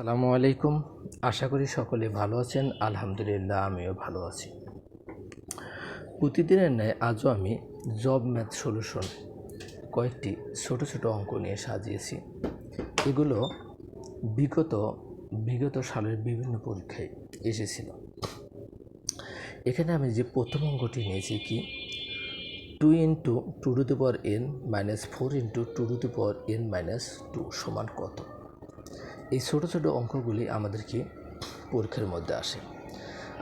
আসসালামু আলাইকুম। আশা করি সকলে ভালো আছেন। আলহামদুলিল্লাহ আমিও ভালো আছি। প্রতিদিনের ন্যায় আজও আমি জব ম্যাথ সলিউশন কয়েকটি ছোট ছোট অঙ্ক নিয়ে সাজিয়েছি। এগুলো বিগত সালের বিভিন্ন পরীক্ষায় এসেছিল। এখানে আমি যে প্রথম অঙ্কটি নিয়েছি কি 2 ইন্টু 2n-4 ইন্টু 2n-2 সমান কত। এই ছোটো ছোটো অঙ্কগুলি আমাদেরকে পরীক্ষার মধ্যে আসে।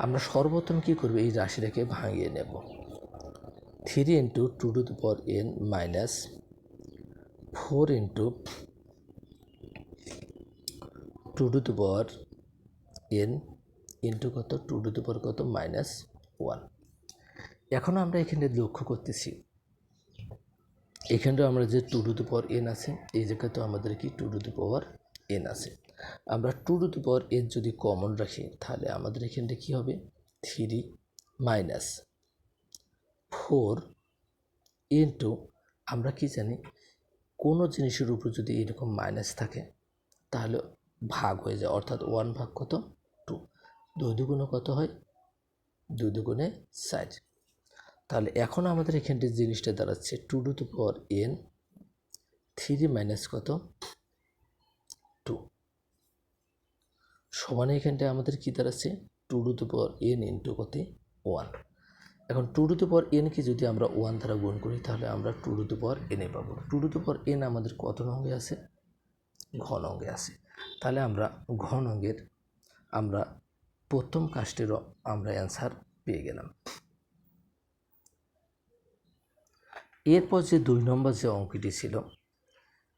আমরা সর্বপ্রথম কী করব, এই রাশিটাকে ভাঙিয়ে নেব। 3 into 2n-4 into 2n into কত 2 -1। এখন আমরা এখানে লক্ষ্য করতেছি, এখানেও আমরা যে 2n আছে, এই জায়গায় তো আমাদের কি 2n আছে। আমরা 2n যদি কমন রাখি তাহলে আমাদের এখানে কি হবে 3 - 4 ইন্টু, আমরা কি জানি কোনো জিনিসের উপর যদি এরকম মাইনাস থাকে তাহলে ভাগ হয়ে যায়, অর্থাৎ 1 ভাগ কত 2, 2 দুগুণে কত হয় 2 দুগুণে 4। তাহলে এখন আমাদের এখানটা জিনিসটা দাঁড়াচ্ছে 2n 3 মাইনাস কত 2 সমান এখানটা আমাদের কি দাঁড়াচ্ছে 2n ইন্টু কত 1। এখন 2n কে যদি আমরা 1 দ্বারা গুণ করি তাহলে আমরা 2n পাবো। 2n আমাদের কত অঙ্গে আছে, ঘন অঙ্গে আছে। তাহলে আমরা ঘন অঙ্গের আমরা প্রথম কাজটিরও আমরা অ্যান্সার পেয়ে গেলাম। এরপর যে 2 নম্বর যে অঙ্কটি ছিল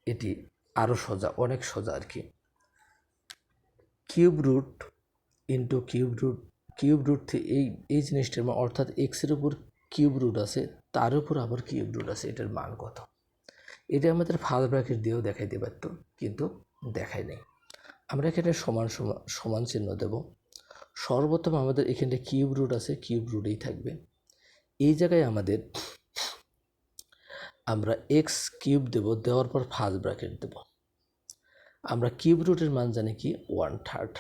এটি আরও সোজা, অনেক সোজা আর কি। Cube root into cube root এই জিনিসটার অর্থাৎ এক্সের উপর কিউব রুট আছে, তার উপর আবার কিউব রুট আছে, এটার মান কত। এটা আমাদের ফার্স্ট ব্র্যাকেট দিয়েও দেখাইতে পারত, কিন্তু দেখাই নেই। আমরা এখানে সমান চিহ্ন দেব। সর্বপ্রথম আমাদের এখানে কিউব রুট আছে, কিউব রুটেই থাকবে। এই জায়গায় আমরা এক্স কিউব দেব, দেওয়ার পর ফার্স্ট ব্র্যাকেট দেব। আমরা কিউব রুটের মান জানি কি 1/3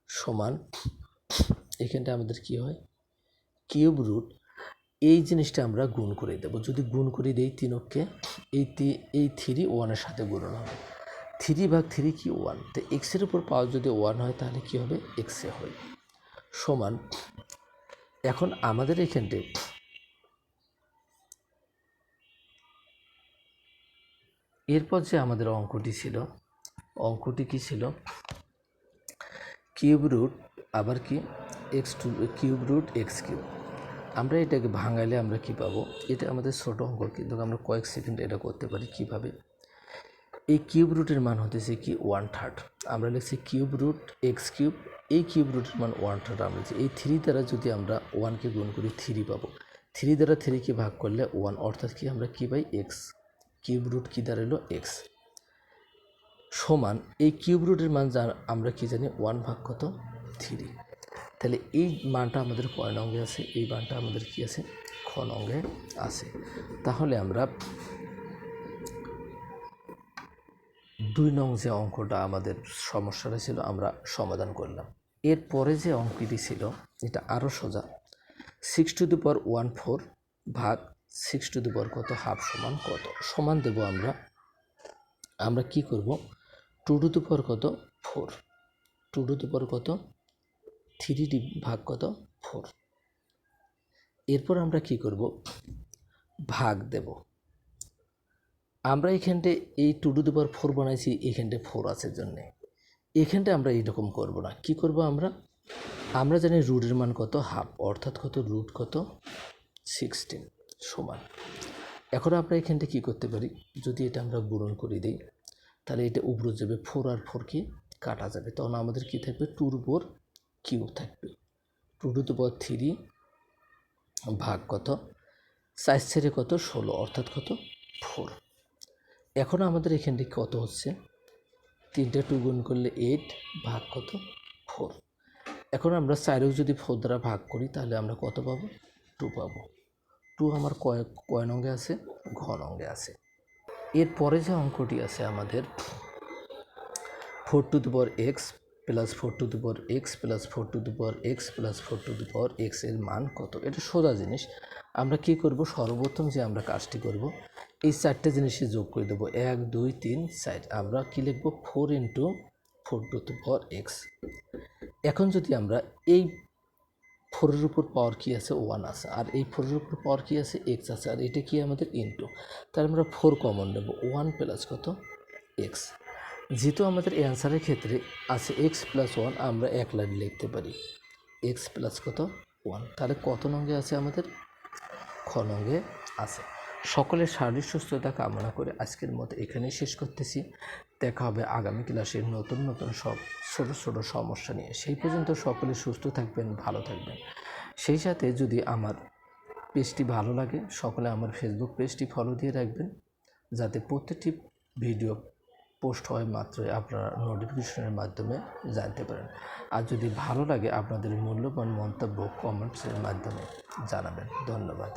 সমান, এখানটা আমাদের কি হয় কিউব রুট, এই জিনিসটা আমরা গুণ করে দেব। যদি গুণ করে দেই 3কে, এই 3 1-এর সাথে গুণন হবে। 3 ভাগ 3 কি 1, তো এক্সের উপর পাওয়ার যদি 1 হয় তাহলে কি হবে এক্সে হয় সমান। এখন আমাদের এখানটা এরপর যে আমাদের অঙ্কটি কি ছিল কিউব রুট আবার কি কিউব রুট এক্স কিউব। আমরা এটাকে ভাঙাইলে আমরা কি পাবো, এটা আমাদের ছোট অঙ্ক, কিন্তু আমরা কয়েক সেকেন্ড এটা করতে পারি কিভাবে। এই কিউব রুটের মান হতেছে কি 1/3, আমরা লিখছি কিউব রুট এক্স কিউব। এই কিউব রুটের মান 1/3 আমরা লিখছি। এই 3 দ্বারা যদি আমরা 1কে গুণ করি 3 পাবো। 3 দ্বারা 3কে ভাগ করলে 1, অর্থাৎ কি আমরা কি পাই এক্স। কিউব রুট কি দাঁড়ালো এক্স সমান, এই কিউব রুটের মান আমরা কি জানি 1 ভাগ কত 3। তাহলে এই মানটা আমাদের কয় অঙ্গে আছে, এই মানটা আমাদের কি আছে খ অঙ্গে আছে। তাহলে আমরা 2 নং যে অঙ্কটা আমাদের সমস্যাটা ছিল আমরা সমাধান করলাম। এরপরে যে অঙ্কটি ছিল এটা আরও সোজা। 6⁴ ভাগ 6⁴ কত হাফ সমান কত। সমান দেব আমরা কি করব 2⁴ কত 4, 2⁴ কত 3 ভাগ কত 4। এরপর আমরা কি করব ভাগ দেব। আমরা এখানটা এই 2⁴ বানাইছি, এখানটা 4 আছে জন্য এখানটা আমরা এইরকম করব না। কি করব আমরা জানি রুটের মান কত হাফ, অর্থাৎ কত রুট কত 16 সমান। এখন আমরা এখানটা কি করতে পারি, যদি এটা আমরা গুণন করে দিই তাহলে এটা উপরে যাবে 4 আর 4 কি কাটা যাবে, তখন আমাদের কি থাকবে 2 উপর কিউব থাকবে। 2⁴ ভাগ কত 4 ছেড়ে কত 16, অর্থাৎ কত 4। এখন আমাদের এখানটি কত হচ্ছে 3টা 2 গুণ করলে 8 ভাগ কত 4। এখন আমরা 4-ও যদি 4 দ্বারা ভাগ করি তাহলে আমরা কত পাবো 2 পাবো। 2 আমার কয় অঙ্গে আছে, ঘন অঙ্গে আছে। এরপরে যে অঙ্কটি আছে আমাদের 4 to the power x plus 4 to the power x plus 4 to the power x plus 4 to the power x এর মান কত? এটা সোজা জিনিস। আমরা কি করব, সর্বপ্রথম যে আমরা কাজটি করব, এই চারটে জিনিসই যোগ করে দেবো, 1 2 3 4। আমরা কি লিখব, 4 into 4 to the power x. এখন যদি আমরা এই 4-এর উপর পাওয়ার কী আছে, 1 আছে, আর এই 4-এর উপর পাওয়ার কী আছে, এক্স আছে, আর এটা কি আমাদের ইন্টু, তাহলে আমরা 4 কমন নেব, 1 প্লাস কত, এক্স। যেহেতু আমাদের অ্যান্সারের ক্ষেত্রে আছে এক্স প্লাস 1, আমরা এক লাইন লিখতে পারি এক্স প্লাস কত, 1। তাহলে কত নঙ্গে আছে আমাদের, খ নঙ্গে আছে। সকলের শারীরিক সুস্থতা কামনা করে আজকের মতো এখানেই শেষ করতেছি। দেখা হবে আগামী ক্লাসে নতুন নতুন সব ছোটো ছোটো সমস্যা নিয়ে। সেই পর্যন্ত সকলে সুস্থ থাকবেন, ভালো থাকবেন। সেই সাথে যদি আমার পেজটি ভালো লাগে, সকলে আমার ফেসবুক পেজটি ফলো দিয়ে রাখবেন, যাতে প্রত্যেকটি ভিডিও পোস্ট হয় মাত্রই আপনারা নোটিফিকেশনের মাধ্যমে জানতে পারেন। আর যদি ভালো লাগে, আপনাদের মূল্যবান মন্তব্য কমেন্টসের মাধ্যমে জানাবেন। ধন্যবাদ।